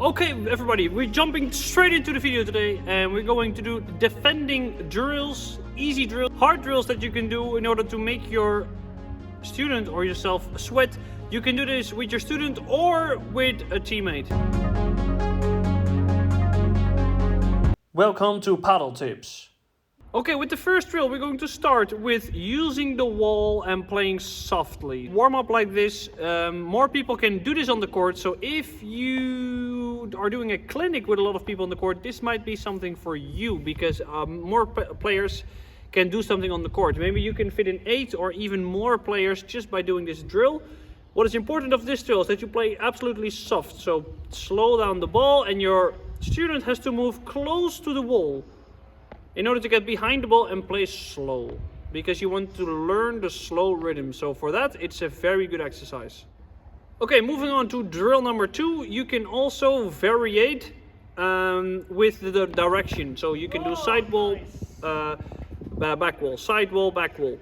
Okay, everybody, we're jumping straight into the video today, and we're going to do defending drills, easy drills, hard drills that you can do in order to make your student or yourself sweat. You can do this with your student or with a teammate. Welcome to Paddle Tips. Okay, with the first drill, we're going to start with using the wall and playing softly. Warm up like this. More people can do this on the court. So if you are doing a clinic with a lot of people on the court, this might be something for you because more players can do something on the court. Maybe you can fit in 8 or even more players just by doing this drill. What is important of this drill is that you play absolutely soft. So slow down the ball and your student has to move close to the wall in order to get behind the ball and play slow, because you want to learn the slow rhythm. So for that, it's a very good exercise. Okay, moving on to drill number 2. You can also variate with the direction. So you can do side wall, back wall, side wall, back wall.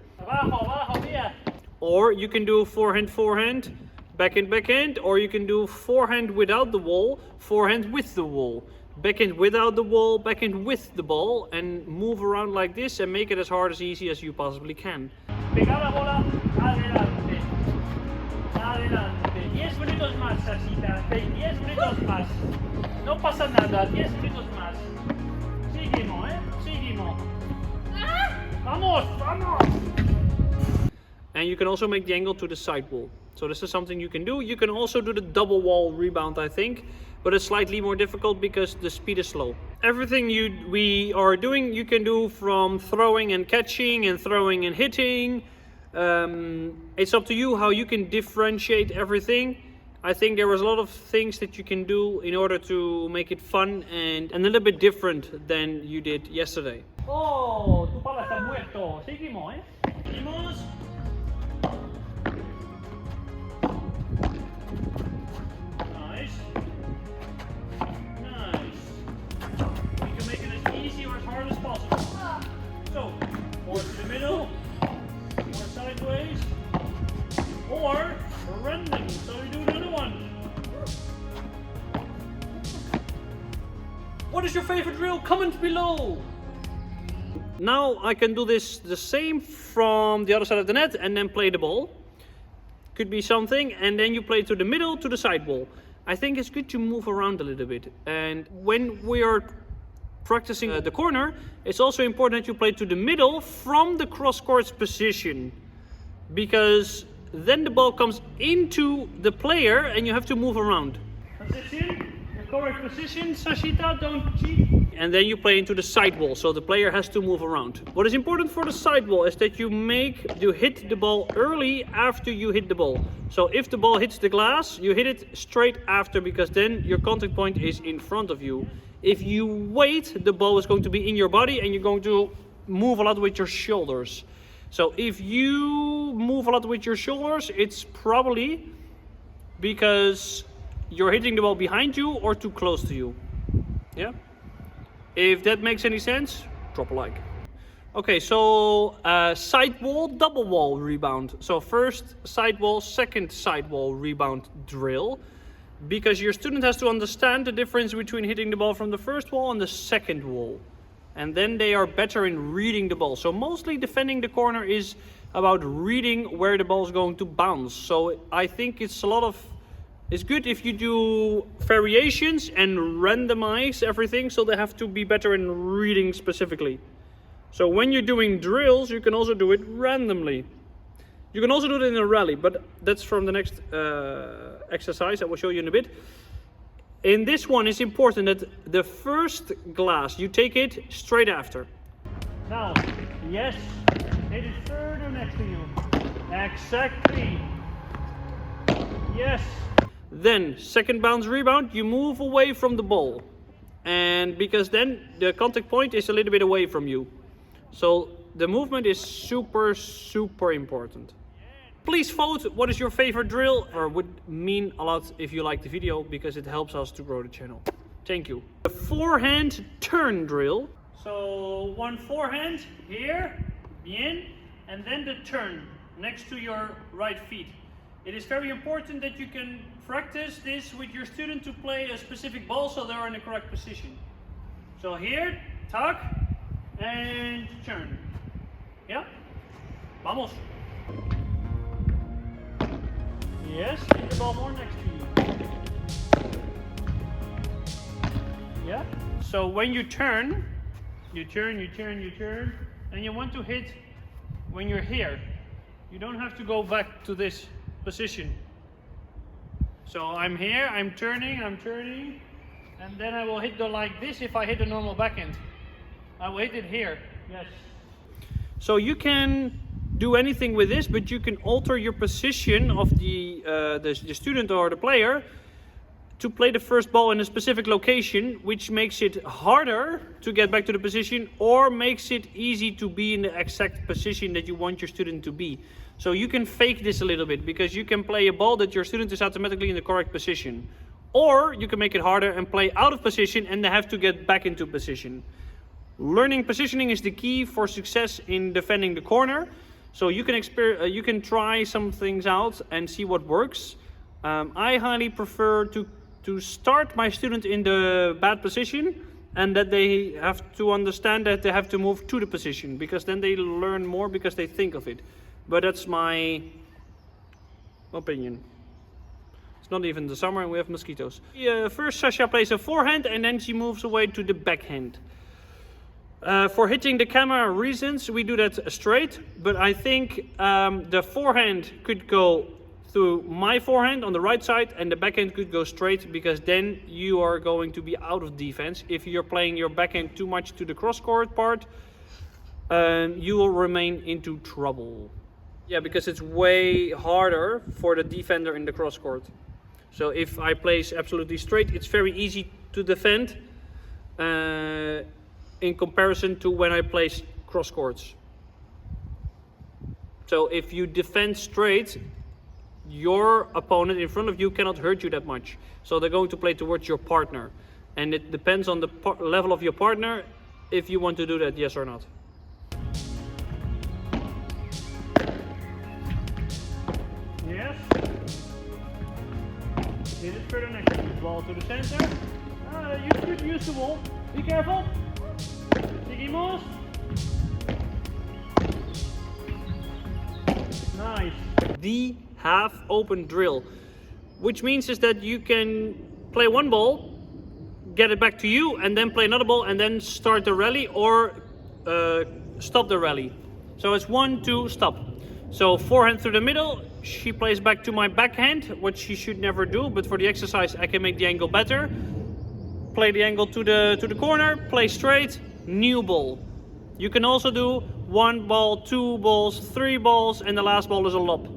Or you can do forehand, forehand, backhand, backhand, or you can do forehand without the wall, forehand with the wall. Backhand without the wall, backhand with the ball, and move around like this and make it as hard as easy as you possibly can. Pegar la bola, adelante, adelante. 10 minutos más, Sasita, 10 minutos más. No pasa nada, 10 minutos más. Seguimos, seguimos. Vamos, vamos. And you can also make the angle to the side wall. So this is something you can do. You can also do the double wall rebound, I think, but it's slightly more difficult because the speed is slow. Everything we are doing, you can do from throwing and catching and throwing and hitting. It's up to you how you can differentiate everything. I think there was a lot of things that you can do in order to make it fun and a little bit different than you did yesterday. Oh, tu pala está muerto. Seguimos, Seguimos. More to the middle, more sideways, or running. So we do another one. What is your favorite drill? Comment below. Now I can do this the same from the other side of the net and then play the ball. Could be something, and then you play to the middle, to the side wall. I think it's good to move around a little bit. And when we are practicing the corner, it's also important that you play to the middle from the cross court position, because then the ball comes into the player and you have to move around. Position, the correct position, Sashita, don't cheat. And then you play into the side wall, so the player has to move around. What is important for the side wall is that you hit the ball early after you hit the ball. So if the ball hits the glass, you hit it straight after, because then your contact point is in front of you. If you wait, the ball is going to be in your body and you're going to move a lot with your shoulders. So if you move a lot with your shoulders, it's probably because you're hitting the ball behind you or too close to you. Yeah? If that makes any sense, drop a like. Okay, so side wall, double wall rebound. So first side wall, second side wall rebound drill. Because your student has to understand the difference between hitting the ball from the first wall and the second wall. And then they are better in reading the ball. So mostly defending the corner is about reading where the ball is going to bounce. So I think it's good if you do variations and randomize everything, so they have to be better in reading specifically. So when you're doing drills, you can also do it randomly. You can also do it in a rally, but that's from the next exercise I will show you in a bit. In this one, it's important that the first glass, you take it straight after. Now, yes, hit it further next to you. Exactly. Yes. Then, second bounce rebound, you move away from the ball. And because then the contact point is a little bit away from you. So the movement is super, super important. Please vote what is your favorite drill, or would mean a lot if you like the video, because it helps us to grow the channel. Thank you. The forehand turn drill. So one forehand here, bien, and then the turn next to your right feet. It is very important that you can practice this with your student to play a specific ball so they are in the correct position. So here, tuck, and turn. Yeah? Vamos. Yes, hit the ball more next to you. Yeah? So when you turn, and you want to hit when you're here. You don't have to go back to this position. So I'm here, I'm turning, and then I will hit the like this if I hit a normal backhand. I will hit it here, yes. So you can do anything with this, but you can alter your position of the student or the player to play the first ball in a specific location, which makes it harder to get back to the position or makes it easy to be in the exact position that you want your student to be. So you can fake this a little bit because you can play a ball that your student is automatically in the correct position. Or you can make it harder and play out of position and they have to get back into position. Learning positioning is the key for success in defending the corner. So you can try some things out and see what works. I highly prefer to start my student in the bad position and that they have to understand that they have to move to the position because then they learn more because they think of it. But that's my opinion. It's not even the summer and we have mosquitoes. First Sasha plays a forehand and then she moves away to the backhand. For hitting the camera reasons, we do that straight, but I think the forehand could go through my forehand on the right side and the backhand could go straight because then you are going to be out of defense. If you're playing your backhand too much to the cross-court part, you will remain into trouble. Yeah, because it's way harder for the defender in the cross-court. So if I place absolutely straight, it's very easy to defend in comparison to when I place cross-courts. So if you defend straight, your opponent in front of you cannot hurt you that much. So they're going to play towards your partner. And it depends on the level of your partner if you want to do that, yes or not. Yes. Hit it further next to the ball to the center. You could use the wall. Be careful. Seguimos. Nice. The half open drill, which means is that you can play one ball, get it back to you, and then play another ball and then start the rally or stop the rally. So it's 1, 2, stop. So forehand through the middle, she plays back to my backhand, which she should never do, but for the exercise I can make the angle better. Play the angle to the corner, play straight, new ball. You can also do 1 ball, 2 balls, 3 balls, and the last ball is a lob.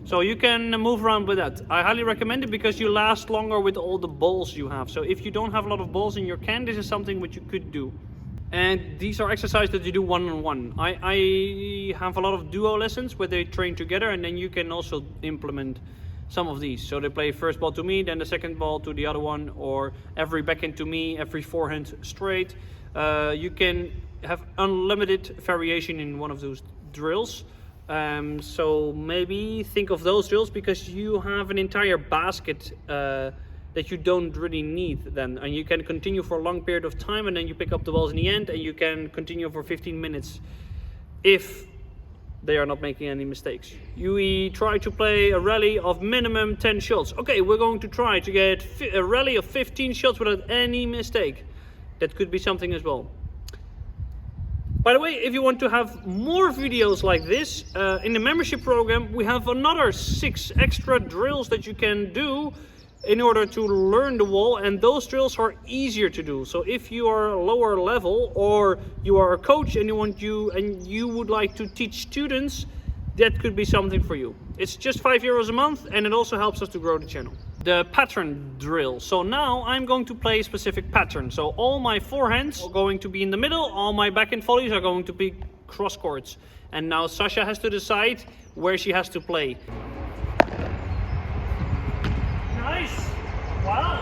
So you can move around with that. I highly recommend it because you last longer with all the balls you have. So if you don't have a lot of balls in your can, this is something which you could do. And these are exercises that you do one-on-one. I have a lot of duo lessons where they train together and then you can also implement some of these. So they play first ball to me, then the second ball to the other one, or every backhand to me, every forehand straight. You can have unlimited variation in one of those drills. So maybe think of those drills because you have an entire basket that you don't really need then, and you can continue for a long period of time and then you pick up the balls in the end and you can continue for 15 minutes if they are not making any mistakes. We try to play a rally of minimum 10 shots. Okay, we're going to try to get a rally of 15 shots without any mistake. That could be something as well. By the way, if you want to have more videos like this, in the membership program we have another 6 extra drills that you can do in order to learn the wall, and those drills are easier to do. So if you are lower level or you are a coach and you would like to teach students, that could be something for you. It's just €5 a month and it also helps us to grow the channel. The pattern drill. So now I'm going to play a specific pattern. So all my forehands are going to be in the middle, all my backhand volleys are going to be cross courts. And now Sasha has to decide where she has to play. Nice! Wow!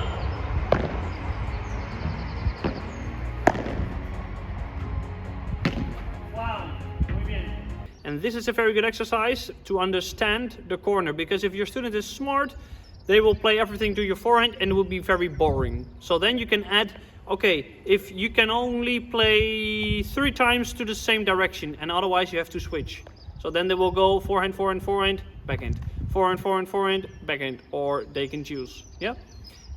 Wow! Muy bien. And this is a very good exercise to understand the corner, because if your student is smart, they will play everything to your forehand and it will be very boring. So then you can add, okay, if you can only play 3 times to the same direction and otherwise you have to switch. So then they will go forehand, forehand, forehand, backhand. Forehand, forehand, forehand, backhand, or they can choose, yeah?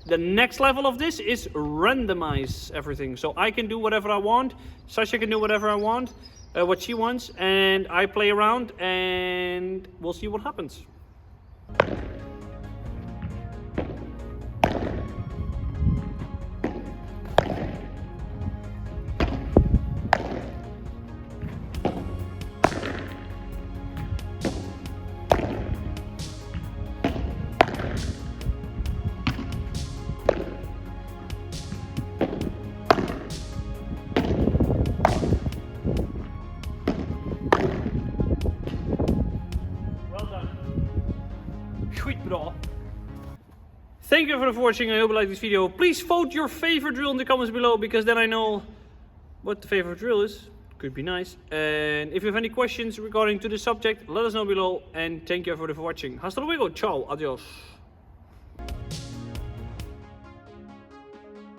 The next level of this is randomize everything. So I can do whatever I want, Sasha can do whatever I want, what she wants, and I play around and we'll see what happens. Skitbra. Thank you for watching. I hope you liked this video. Please vote your favorite drill in the comments below, because then I know what the favorite drill is. Could be nice. And if you have any questions regarding to the subject, let us know below. And thank you for watching. Hasta luego. Ciao. Adios.